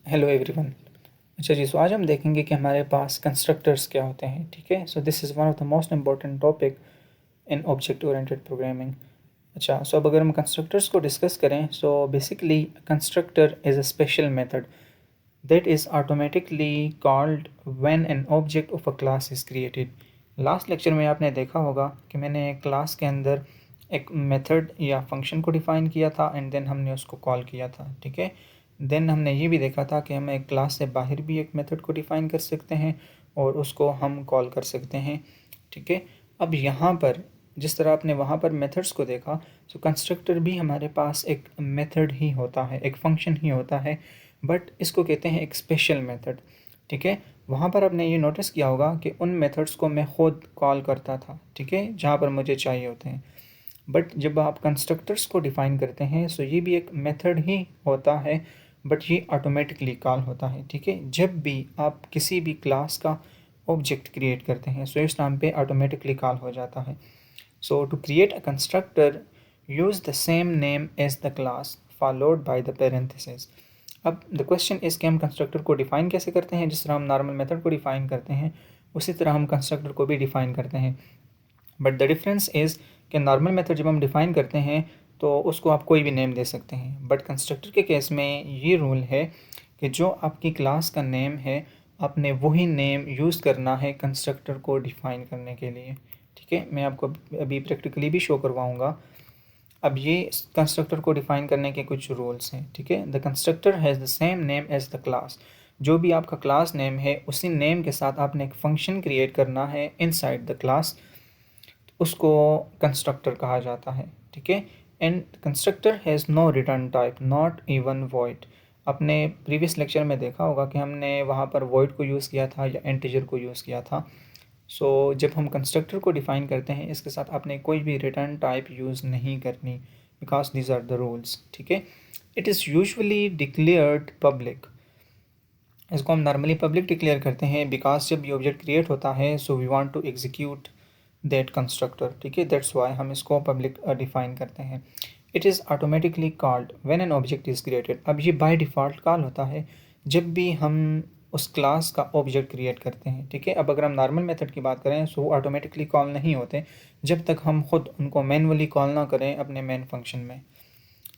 Hello everyone. अच्छा जी, सो आज हम देखेंगे कि हमारे पास कंस्ट्रक्टर्स क्या होते हैं। ठीक है, सो this is one of the most important topic in object oriented programming. अच्छा, सो अब अगर हम कंस्ट्रक्टर्स को डिस्कस करें, so basically constructor is a special method that is automatically called when an object of a class is created। Last lecture में आपने देखा होगा कि मैंने क्लास के अंदर एक मेथड या फंक्शन को डिफ़ाइन किया था एंड देन हमने उसको कॉल किया था। ठीक है, देन हमने ये भी देखा था कि हम एक क्लास से बाहर भी एक मेथड को डिफ़ाइन कर सकते हैं और उसको हम कॉल कर सकते हैं। ठीक है, अब यहाँ पर जिस तरह आपने वहाँ पर मेथड्स को देखा, सो कंस्ट्रक्टर भी हमारे पास एक मेथड ही होता है, एक फंक्शन ही होता है, बट इसको कहते हैं एक स्पेशल मेथड। ठीक है, वहाँ पर आपने ये नोटिस किया होगा कि उन मेथड्स को मैं खुद कॉल करता था, ठीक है, जहाँ पर मुझे चाहिए होते हैं। बट जब आप कंस्ट्रक्टर्स को डिफ़ाइन करते हैं, सो ये भी एक मेथड ही होता है, बट ये ऑटोमेटिकली कॉल होता है। ठीक है, जब भी आप किसी भी क्लास का ऑब्जेक्ट क्रिएट करते हैं, सो इस टाइम पे ऑटोमेटिकली कॉल हो जाता है। So to create a constructor, use the same name as the class followed by the parenthesis. अब द क्वेश्चन इज़ कि हम कंस्ट्रक्टर को डिफ़ाइन कैसे करते हैं। जिस तरह हम नॉर्मल मेथड को डिफ़ाइन करते हैं, उसी तरह हम कंस्ट्रक्टर को भी डिफ़ाइन करते हैं। बट द डिफरेंस इज़ कि नॉर्मल मेथड जब हम डिफ़ाइन करते हैं तो उसको आप कोई भी नेम दे सकते हैं, बट कंस्ट्रक्टर के केस में ये रूल है कि जो आपकी क्लास का नेम है, आपने वही नेम यूज़ करना है कंस्ट्रक्टर को डिफ़ाइन करने के लिए। ठीक है, मैं आपको अभी प्रैक्टिकली भी शो करवाऊँगा। अब ये कंस्ट्रक्टर को डिफ़ाइन करने के कुछ रूल्स हैं। ठीक है, the constructor has the same name as the class. जो भी आपका क्लास नेम है, उसी नेम के साथ आपने एक फंक्शन क्रिएट करना है इनसाइड द क्लास, उसको कंस्ट्रक्टर कहा जाता है। ठीक है, and constructor has no return type, not even void. अपने प्रीवियस लेक्चर में देखा होगा कि हमने वहाँ पर वॉइड को यूज़ किया था या इंटीजर को यूज़ किया था। सो जब हम कंस्ट्रक्टर को डिफ़ाइन करते हैं, इसके साथ आपने कोई भी रिटर्न टाइप यूज़ नहीं करनी, because these are the rules. ठीक है, it is usually declared public. इसको हम नॉर्मली पब्लिक डिक्लेयर करते हैं बिकॉज जब ये ऑब्जेक्ट क्रिएट होता है, so we want to execute that constructor. ठीक है, दैट्स वाई हम इसको पब्लिक डिफ़ाइन करते हैं। It is automatically called when an object is created. अब ये बाय डिफ़ॉल्ट कॉल होता है जब भी हम उस क्लास का ऑब्जेक्ट क्रिएट करते हैं। ठीक है, अब अगर हम नॉर्मल मेथड की बात करें, सो वो ऑटोमेटिकली कॉल नहीं होते जब तक हम खुद उनको मैनुअली कॉल ना करें अपने मेन फंक्शन में।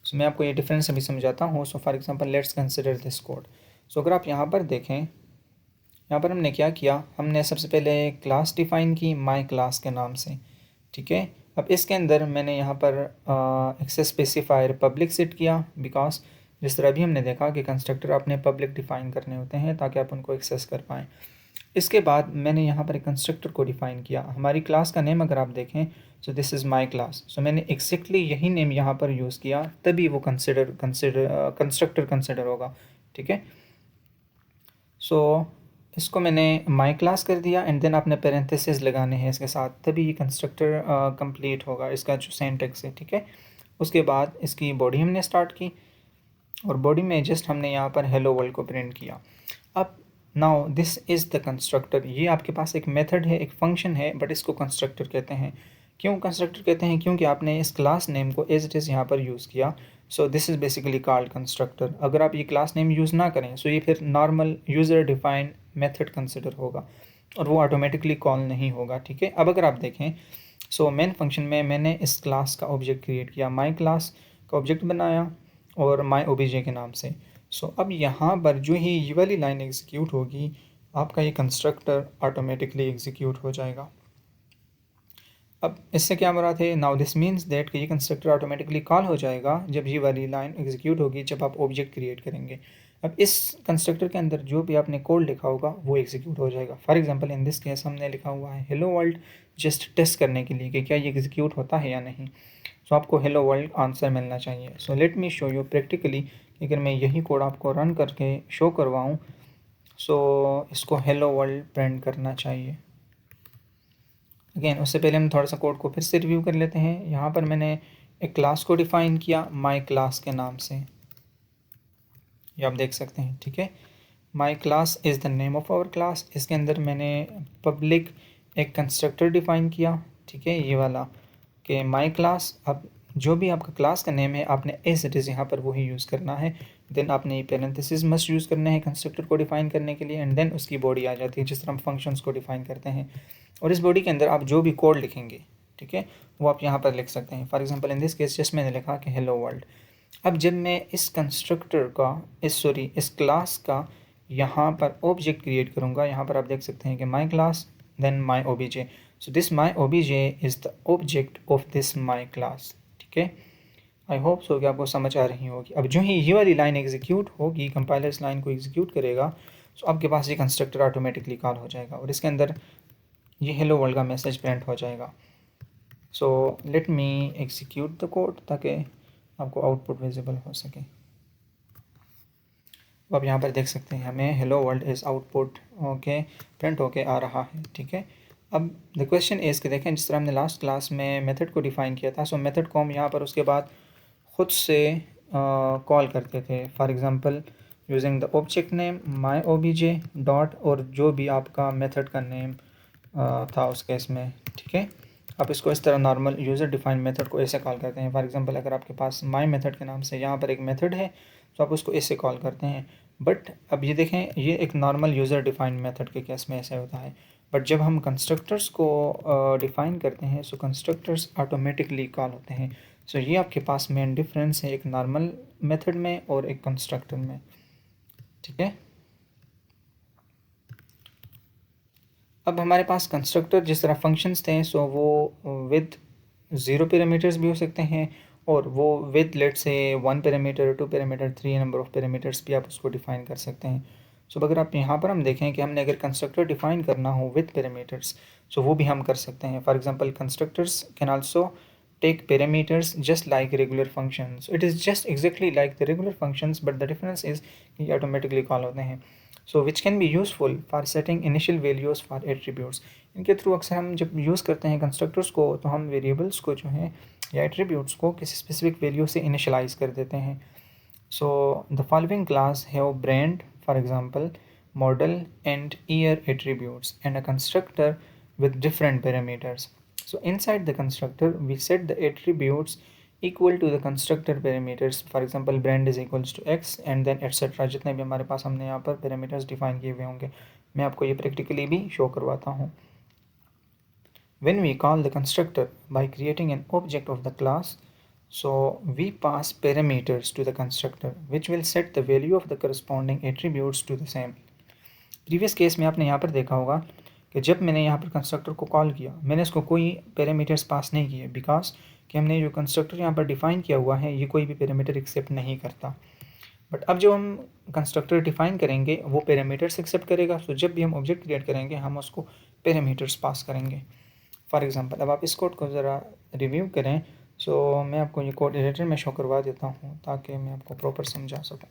सो मैं आपको ये डिफरेंस अभी समझाता हूँ। So for example let's consider this code. So अगर आप यहाँ पर देखें, यहाँ पर हमने क्या किया, हमने सबसे पहले क्लास डिफ़ाइन की माई क्लास के नाम से। ठीक है, अब इसके अंदर मैंने यहाँ पर एक्सेस स्पेसिफायर पब्लिक सेट किया, बिकॉज जिस तरह भी हमने देखा कि कंस्ट्रक्टर आपने पब्लिक डिफ़ाइन करने होते हैं ताकि आप उनको एक्सेस कर पाएँ। इसके बाद मैंने यहाँ पर एक कंस्ट्रक्टर को डिफ़ाइन किया। हमारी क्लास का नेम अगर आप देखें, so this is my class. So मैंने एक्जैक्टली यही नेम यहाँ पर यूज़ किया, तभी वो कंस्ट्रक्टर कंसिडर होगा। ठीक है, सो इसको मैंने माई क्लास कर दिया एंड देन आपने पेरेंथेसिस लगाने हैं इसके साथ, तभी ये कंस्ट्रक्टर कंप्लीट होगा, इसका जो सिंटैक्स है। ठीक है, उसके बाद इसकी बॉडी हमने स्टार्ट की और बॉडी में जस्ट हमने यहाँ पर हेलो वर्ल्ड को प्रिंट किया। अब now this is the constructor. ये आपके पास एक मेथड है, एक फंक्शन है, बट इसको कंस्ट्रक्टर कहते हैं। क्यों कंस्ट्रक्टर कहते हैं? क्योंकि आपने इस क्लास नेम को एज इट इज़ यहाँ पर यूज़ किया। सो this is basically called constructor. अगर आप ये क्लास नेम यूज़ ना करें, सो ये फिर normal user defined method consider होगा और वो ऑटोमेटिकली कॉल नहीं होगा। ठीक है, अब अगर आप देखें, सो मेन फंक्शन में मैंने इस क्लास का ऑब्जेक्ट क्रिएट किया, माई क्लास का ऑब्जेक्ट बनाया और माई ओबीजे के नाम से। सो अब यहाँ पर जो ही ये वाली लाइन एग्जीक्यूट होगी, आपका ये कंस्ट्रक्टर ऑटोमेटिकली एग्जीक्यूट हो जाएगा। अब इससे क्या मुराद है? नाउ दिस मीन्स दैट कि ये कंस्ट्रक्टर ऑटोमेटिकली कॉल हो जाएगा जब ये वाली लाइन एग्जीक्यूट होगी, जब आप ऑब्जेक्ट क्रिएट करेंगे। अब इस कंस्ट्रक्टर के अंदर जो भी आपने कोड लिखा होगा वो एग्जीक्यूट हो जाएगा। For example in this case हमने लिखा हुआ है हेलो वर्ल्ड, जस्ट टेस्ट करने के लिए कि क्या ये एग्जीक्यूट होता है या नहीं। सो आपको हेलो वर्ल्ड आंसर मिलना चाहिए। So let me show you practically, अगर मैं यही कोड आपको रन करके शो करवाऊँ, सो इसको हेलो वर्ल्ड प्रिंट करना चाहिए। अगेन उससे पहले हम थोड़ा सा कोड को फिर से रिव्यू कर लेते हैं। यहाँ पर मैंने एक क्लास को डिफ़ाइन किया माई क्लास के नाम से, ये आप देख सकते हैं। ठीक है, my class is the name of our class. इसके अंदर मैंने पब्लिक एक कंस्ट्रक्टर डिफ़ाइन किया। ठीक है, ये वाला कि माई क्लास। अब जो भी आपका क्लास का नेम है आपने एज इट इज़ यहाँ पर वही यूज़ करना है। देन आपने ये पैरेंथेसिस मस्ट यूज़ करना है कंस्ट्रक्टर को डिफाइन करने के लिए, एंड देन उसकी बॉडी आ जाती है जिस तरह हम फंक्शंस को डिफाइन करते हैं। और इस बॉडी के अंदर आप जो भी कोड लिखेंगे, ठीक है, वो आप यहाँ पर लिख सकते हैं। For example in this case just मैंने लिखा कि हेलो वर्ल्ड। अब जब मैं इस कंस्ट्रक्टर का इस क्लास का यहाँ पर ऑब्जेक्ट क्रिएट करूँगा, यहाँ पर आप देख सकते हैं कि my class then my OBJ. So this my OBJ is the object of this my class, ठीक है। आई होप सो कि आपको समझ आ रही होगी। अब जो ही ये वाली लाइन एग्जीक्यूट होगी, कंपाइलर इस लाइन को एग्जीक्यूट करेगा, तो आपके पास ये कंस्ट्रक्टर ऑटोमेटिकली कॉल हो जाएगा और इसके अंदर ये हेलो वर्ल्ड का मैसेज प्रिंट हो जाएगा। So let me execute the code ताकि आपको आउटपुट विजिबल हो सके। तो आप यहाँ पर देख सकते हैं हमें hello world is output okay print होके आ रहा है, ठीक है। अब द क्वेश्चन इज़ कि देखें जिस तरह हमने लास्ट क्लास में मेथड को डिफ़ाइन किया था, सो मेथड को हम यहाँ पर उसके बाद ख़ुद से कॉल करते थे। For example using the object name my OBJ dot और जो भी आपका मेथड का नेम था उस केस में, ठीक है। आप इसको इस तरह नॉर्मल यूज़र डिफाइंड मेथड को ऐसे कॉल करते हैं। फॉर एग्जांपल अगर आपके पास माई मेथड के नाम से यहाँ पर एक मेथड है तो आप उसको ऐसे कॉल करते हैं। बट अब ये देखें, ये एक नॉर्मल यूज़र डिफाइंड मेथड के केस में ऐसे होता है। बट जब हम कंस्ट्रक्टर्स को डिफ़ाइन करते हैं सो कंस्ट्रक्टर्स ऑटोमेटिकली कॉल होते हैं। सो ये आपके पास मेन डिफरेंस है एक नॉर्मल मेथड में और एक कंस्ट्रक्टर में, ठीक है। अब हमारे पास कंस्ट्रक्टर जिस तरह फंक्शंस थे सो वो विद 0 पैरामीटर्स भी हो सकते हैं और वो विद लेट से 1 parameter 2 parameter 3 number of parameters भी आप उसको डिफ़ाइन कर सकते हैं। सो अगर आप यहाँ पर हम देखें कि हमने अगर कंस्ट्रक्टर डिफ़ाइन करना हो विद पैरामीटर्स सो वो भी हम कर सकते हैं। For example constructors can also take parameters just like regular functions. So it is just exactly like the regular functions, but the difference is कि ये automatically call होते हैं। So which can be useful for setting initial values for attributes. इनके through अक्सर हम जब use करते हैं कंस्ट्रक्टर्स को तो हम वेरिएबल्स को जो है या एट्रीब्यूट्स को किसी स्पेसिफिक वैल्यू से इनिशलाइज कर देते हैं। So the following class have brand, for example, model and year attributes and a constructor with different parameters. So inside the constructor we set the attributes equal to the constructor parameters. For example brand is equals to x and then etc. जितने भी हमारे पास हमने यहाँ पर parameters define किए हुए होंगे, मैं आपको ये practically भी show करवाता हूँ। When we call the constructor by creating an object of the class, so we pass parameters to the constructor which will set the value of the corresponding attributes to the same. Previous case में आपने यहाँ पर देखा होगा कि जब मैंने यहाँ पर कंस्ट्रक्टर को कॉल किया मैंने इसको कोई पैरामीटर्स पास नहीं किए बिकॉज कि हमने जो कंस्ट्रक्टर यहाँ पर डिफ़ाइन किया हुआ है ये कोई भी पैरामीटर एक्सेप्ट नहीं करता। बट अब जब हम कंस्ट्रक्टर डिफ़ाइन करेंगे वो पैरामीटर्स एक्सेप्ट करेगा। तो जब भी हम ऑब्जेक्ट क्रिएट करेंगे हम उसको पैरामीटर्स पास करेंगे। फॉर एग्ज़ाम्पल अब आप इस कोड को ज़रा रिव्यू करें। सो मैं आपको ये कोड एडिटर में शो करवा देता हूँ ताकि मैं आपको प्रॉपर समझा सकूँ।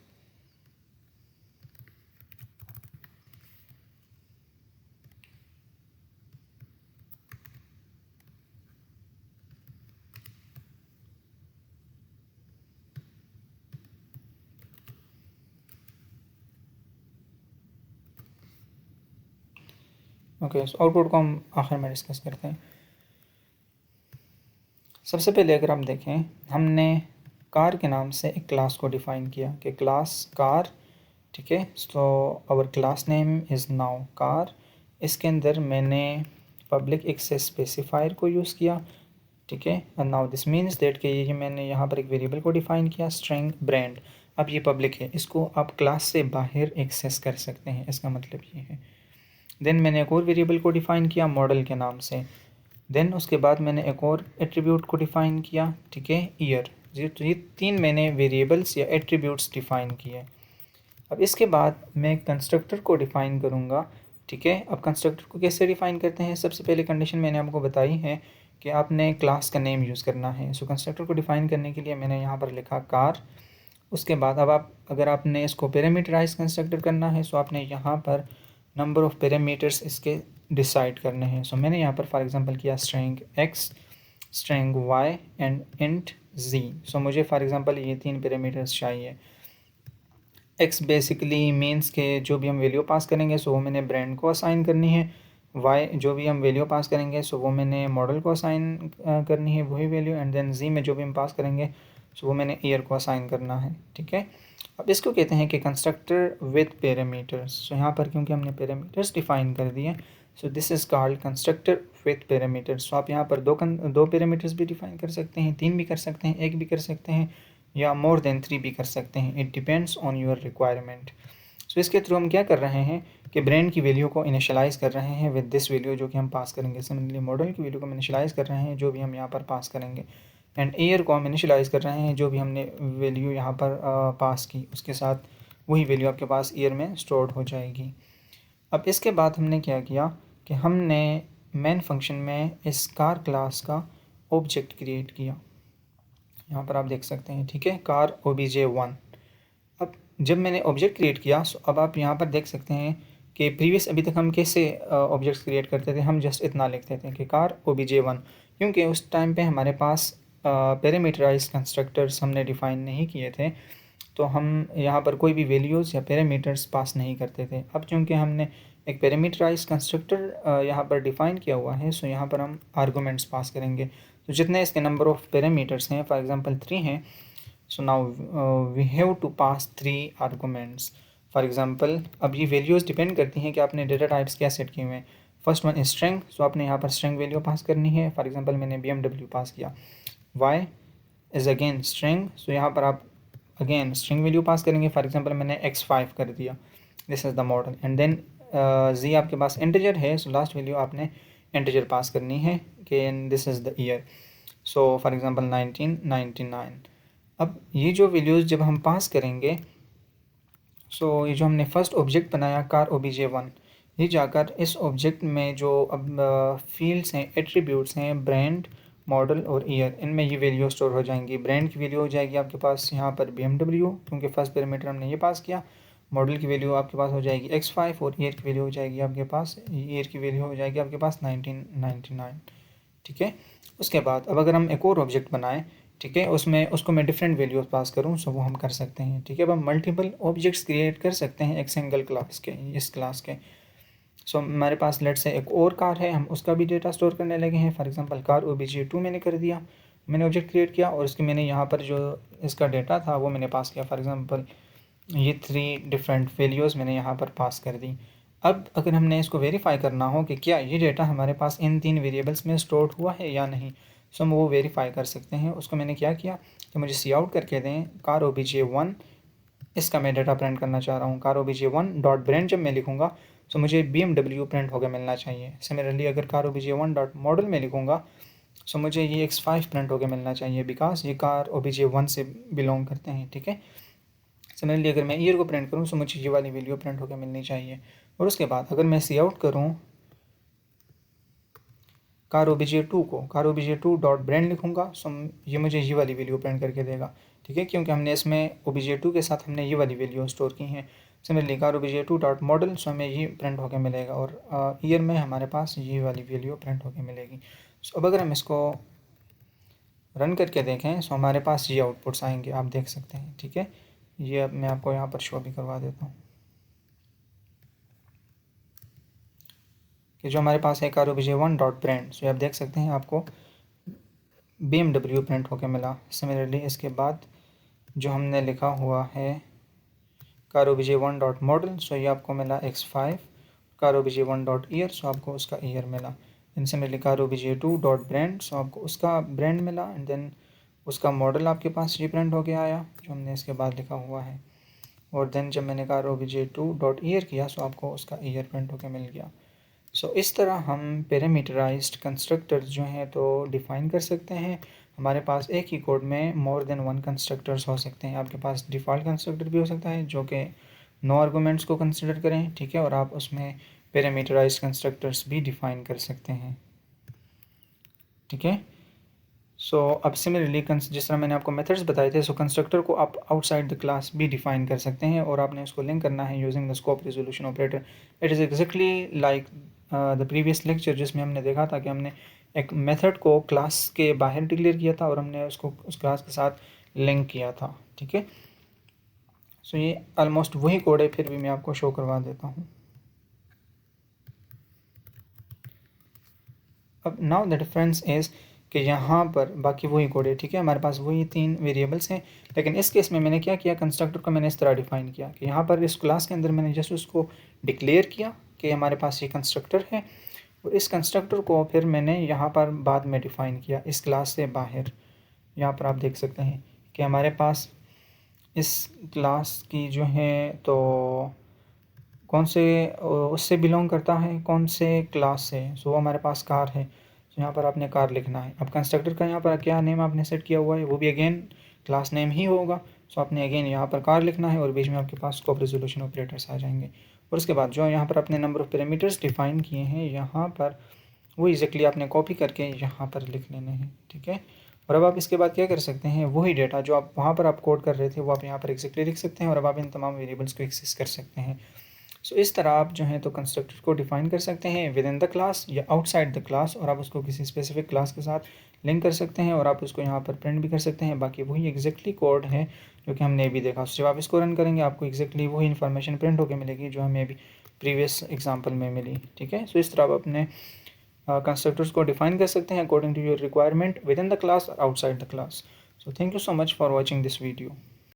ओके, सो आउटपुट को हम आखिर में डिस्कस करते हैं। सबसे पहले अगर आप देखें हमने कार के नाम से एक क्लास को डिफ़ाइन किया कि क्लास कार, ठीक है। So our class name is now car. इसके अंदर मैंने पब्लिक एक्सेस स्पेसिफायर को यूज़ किया, ठीक है। And now this means that कि ये मैंने यहाँ पर एक वेरिएबल को डिफ़ाइन किया स्ट्रिंग ब्रांड। अब ये पब्लिक है, इसको आप क्लास से बाहर एक्सेस कर सकते हैं, इसका मतलब ये है। देन मैंने एक और वेरिएबल को डिफ़ाइन किया मॉडल के नाम से। देन उसके बाद मैंने एक और एट्रीब्यूट को डिफ़ाइन किया, ठीक है, ईयर। तो ये 3 मैंने वेरिएबल्स या एट्रीब्यूट्स डिफ़ाइन किए। अब इसके बाद मैं कंस्ट्रक्टर को डिफ़ाइन करूँगा, ठीक है। अब कंस्ट्रक्टर को कैसे डिफ़ाइन करते हैं, सबसे पहले कंडीशन मैंने आपको बताई है कि आपने क्लास का नेम यूज़ करना है। सो कंस्ट्रक्टर को डिफ़ाइन करने के लिए मैंने यहाँ पर लिखा कार। उसके बाद अब आप अगर आपने इसको पैरामीटराइज कंस्ट्रक्टर करना है सो आपने यहाँ पर नंबर ऑफ़ पैरामीटर्स इसके डिसाइड करने हैं। सो मैंने यहाँ पर फॉर एग्जांपल किया string x, string y and int z। सो मुझे फॉर एग्जांपल ये 3 पैरामीटर्स चाहिए। x बेसिकली मीन्स के जो भी हम वैल्यू पास करेंगे सो वो मैंने ब्रांड को असाइन करनी है। वाई जो भी हम वैल्यू पास करेंगे सो वो मैंने मॉडल को असाइन करनी है वही वैल्यू, एंड देन जी में जो भी हम पास करेंगे सो वो मैंने ईयर को असाइन करना है, ठीक है। अब इसको कहते हैं कि कंस्ट्रक्टर विद पैरामीटर्स। सो यहाँ पर क्योंकि हमने पैरामीटर्स डिफाइन कर दिए so this is called constructor with parameters. So आप यहाँ पर दो पैरामीटर्स भी डिफाइन कर सकते हैं, 3 भी कर सकते हैं, 1 भी कर सकते हैं, या मोर देन 3 भी कर सकते हैं। It depends on your requirement. So इसके थ्रू हम क्या कर रहे हैं कि ब्रांड की वैल्यू को इनिशियलाइज कर रहे हैं विद दिस वैल्यू जो कि हम पास करेंगे। सिमिलरली मॉडल की वैल्यू को हम इनिशियलाइज कर रहे हैं जो भी हम यहाँ पर पास करेंगे, एंड ईयर को हम इनिशियलाइज कर रहे हैं जो भी हमने वैल्यू यहाँ पर पास की उसके साथ वही वैल्यू आपके पास ईयर में स्टोर्ड हो जाएगी। अब इसके बाद हमने क्या किया कि हमने मेन फंक्शन में इस कार क्लास का ऑब्जेक्ट क्रिएट किया, यहाँ पर आप देख सकते हैं, ठीक है, कार obj1। अब जब मैंने ऑब्जेक्ट क्रिएट किया सो अब आप यहाँ पर देख सकते हैं कि प्रीवियस अभी तक हम कैसे ऑब्जेक्ट्स क्रिएट करते थे, हम जस्ट इतना लिखते थे कि कार obj1, क्योंकि उस टाइम पे हमारे पास पैरामीटराइज कंस्ट्रक्टर्स हमने डिफ़ाइन नहीं किए थे, तो हम यहाँ पर कोई भी वैल्यूज़ या पैरामीटर्स पास नहीं करते थे। अब चूँकि हमने एक पैरामीटराइज कंस्ट्रक्टर यहाँ पर डिफ़ाइन किया हुआ है सो यहाँ पर हम आर्गूमेंट्स पास करेंगे। तो जितने इसके नंबर ऑफ़ पैरामीटर्स हैं, फॉर एग्जांपल 3 हैं, so now we have to pass 3 arguments. For example अब ये वैल्यूज़ डिपेंड करती हैं कि आपने डेटा टाइप्स क्या सेट किए हुए हैं। फर्स्ट वन इज स्ट्रिंग, सो आपने यहाँ पर स्ट्रिंग वैल्यू पास करनी है। फॉर एग्जांपल मैंने BMW पास किया। वाई इज़ अगेन स्ट्रिंग, सो यहाँ पर आप अगेन स्ट्रिंग वैल्यू पास करेंगे। फॉर एग्जांपल मैंने x5 कर दिया, this is the model, and then जी आपके पास इंटीजर है सो लास्ट वैल्यू आपने इंटीजर पास करनी है कि this is the year, so for example 1999। अब ये जो वैल्यूज़ जब हम पास करेंगे सो ये जो हमने फर्स्ट ऑब्जेक्ट बनाया कार obj1, ये जाकर इस ऑब्जेक्ट में जो अब फील्ड्स हैं, एट्रीब्यूट्स हैं, ब्रांड, मॉडल और ईयर, इनमें ये वैल्यू स्टोर हो जाएंगी। ब्रांड की वैल्यू हो जाएगी आपके पास यहाँ पर BMW, क्योंकि फर्स्ट पैरामीटर हमने ये पास किया। मॉडल की वैल्यू आपके पास हो जाएगी x5 और ईयर की वैल्यू हो जाएगी आपके पास 1999, ठीक है। उसके बाद अब अगर हम एक और ऑब्जेक्ट बनाएं, ठीक है, उसमें उसको मैं डिफरेंट वैल्यूज पास करूं सो वो हम कर सकते हैं, ठीक है। अब हम मल्टीपल ऑब्जेक्ट्स क्रिएट कर सकते हैं एक सिंगल क्लास के, इस क्लास के। सो हमारे पास लेट से एक और कार है, हम उसका भी डेटा स्टोर करने लगे हैं। फॉर एग्जांपल कार obj2 मैंने कर दिया, मैंने ऑब्जेक्ट क्रिएट किया और उसके मैंने यहाँ पर जो इसका डेटा था वो मैंने पास किया। फॉर एग्जांपल ये 3 डिफरेंट वैल्यूज़ मैंने यहाँ पर पास कर दी। अब अगर हमने इसको वेरीफाई करना हो कि क्या ये डेटा हमारे पास इन 3 वेरिएबल्स में स्टोर हुआ है या नहीं, सो हम वो वेरीफाई कर सकते हैं। उसको मैंने क्या किया कि मुझे सी आउट करके दें कार obj1, इसका मैं डाटा प्रिंट करना चाह रहा हूँ। कार obj1 डॉट ब्रांड जब मैं लिखूँगा सो मुझे BMW प्रिंट होकर मिलना चाहिए। सिमिलरली अगर कार obj1 डॉट मॉडल में लिखूँगा सो मुझे ये x5 प्रिंट होकर मिलना चाहिए, बिकॉज ये कार obj1 से बिलोंग करते हैं, ठीक है। सिमिलरली अगर मैं ईयर को प्रिंट करूँ तो मुझे ये वाली वैल्यू प्रिंट होकर मिलनी चाहिए। और उसके बाद अगर मैं सी आउट करूँ कार obj2 डॉट ब्रांड लिखूँगा सो ये मुझे ये वाली वैल्यू प्रिंट करके देगा, ठीक है, क्योंकि हमने इसमें obj2 के साथ हमने ये वाली वैल्यू स्टोर की हैं। Similarly car obj2 dot model so हमें ये प्रिंट होकर मिलेगा और ईयर में हमारे पास ये वाली वैल्यू प्रिंट होकर मिलेगी। सो अब अगर हम इसको रन करके देखें सो हमारे पास ये आउटपुट्स आएंगे, आप देख सकते हैं, ठीक है। ये अब मैं आपको यहाँ पर शो भी करवा देता हूँ कि जो हमारे पास है कार obj1 डॉट ब्रांड, सो आप देख सकते हैं आपको BMW प्रिंट होके मिला। सिमिलरली इसके बाद जो हमने लिखा हुआ है car obj1 dot model so ये आपको मिला x5, car obj1 dot year so आपको उसका ईयर मिला। इनसे मिली car obj2 dot brand so आपको उसका ब्रांड मिला, एंड देन उसका मॉडल आपके पास ये प्रिंट होके आया जो हमने इसके बाद लिखा हुआ है। और देन जब मैंने कार obj2 डॉट ईयर किया सो आपको उसका ईयर प्रिंट होके मिल गया। सो इस तरह हम पैरामीटराइज्ड कंस्ट्रक्टर्स जो हैं तो डिफ़ाइन कर सकते हैं। हमारे पास एक ही कोड में मोर देन वन कंस्ट्रक्टर्स हो सकते हैं। आपके पास डिफ़ॉल्ट कंस्ट्रक्टर भी हो सकता है जो कि नो आर्गूमेंट्स को कंसिडर करें, ठीक है, और आप उसमें पैरामीटराइज्ड कंस्ट्रक्टर्स भी डिफ़ाइन कर सकते हैं, ठीक है। सो अब सिमिलरली जिस तरह मैंने आपको मेथड्स बताए थे सो कंस्ट्रक्टर को आप आउटसाइड द क्लास भी डिफाइन कर सकते हैं और आपने उसको लिंक करना है using the scope resolution operator. It is exactly like the previous lecture जिसमें हमने देखा था कि हमने एक मेथड को क्लास के बाहर डिक्लेयर किया था और हमने उसको उस क्लास के साथ लिंक किया था, ठीक है। सो ये ऑलमोस्ट वही कोड है, फिर भी मैं आपको शो करवा देता हूँ। नाउ द डिफरेंस इज़ कि यहाँ पर बाकी वही कोड है, ठीक है, हमारे पास वही 3 वेरिएबल्स हैं, लेकिन इस केस में मैंने क्या किया, कंस्ट्रक्टर को मैंने इस तरह डिफाइन किया कि यहाँ पर इस क्लास के अंदर मैंने जस्ट उसको डिक्लेयर किया कि हमारे पास ये कंस्ट्रक्टर है, और इस कंस्ट्रक्टर को फिर मैंने यहाँ पर बाद में डिफ़ाइन किया इस क्लास से बाहर। यहाँ पर आप देख सकते हैं कि हमारे पास इस क्लास की जो है तो कौन से उससे बिलोंग करता है, कौन से क्लास से, सो वो हमारे पास कार है, तो यहाँ पर आपने कार लिखना है। अब कंस्ट्रक्टर का यहाँ पर क्या नेम आपने सेट किया हुआ है, वो भी अगेन क्लास नेम ही होगा, सो आपने अगेन यहाँ पर कार लिखना है और बीच में आपके पास स्कोप रेजोल्यूशन ऑपरेटर्स आ जाएंगे। और उसके बाद जो यहाँ पर आपने नंबर ऑफ पैरामीटर्स डिफाइन किए हैं यहाँ पर, वो एग्जैक्टली आपने कॉपी करके यहाँ पर लिख लेने हैं, ठीक है। और अब आप इसके बाद क्या कर सकते हैं, वही डेटा जो आप वहाँ पर आप कोड कर रहे थे वो आप यहाँ पर एग्जैक्टली लिख सकते हैं, और अब आप इन तमाम वेरिएबल्स को एक्सेस कर सकते हैं। सो इस तरह आप जो है तो कंस्ट्रक्टर को डिफाइन कर सकते हैं विद इन द क्लास या आउटसाइड द क्लास, और आप उसको किसी स्पेसिफिक क्लास के साथ लिंक कर सकते हैं, और आप उसको यहाँ पर प्रिंट भी कर सकते हैं। बाकी वही एग्जैक्टली कोड है जो कि हमने अभी देखा। जब आप इसको रन करेंगे आपको एग्जैक्टली वही इन्फॉर्मेशन प्रिंट होकर मिलेगी जो हमें अभी प्रीवियस एग्जाम्पल में मिली, ठीक है। सो इस तरह आप अपने कंस्ट्रक्टर्स को डिफाइन कर सकते हैं according to your requirement within the class और outside the class. So thank you so much for watching this video.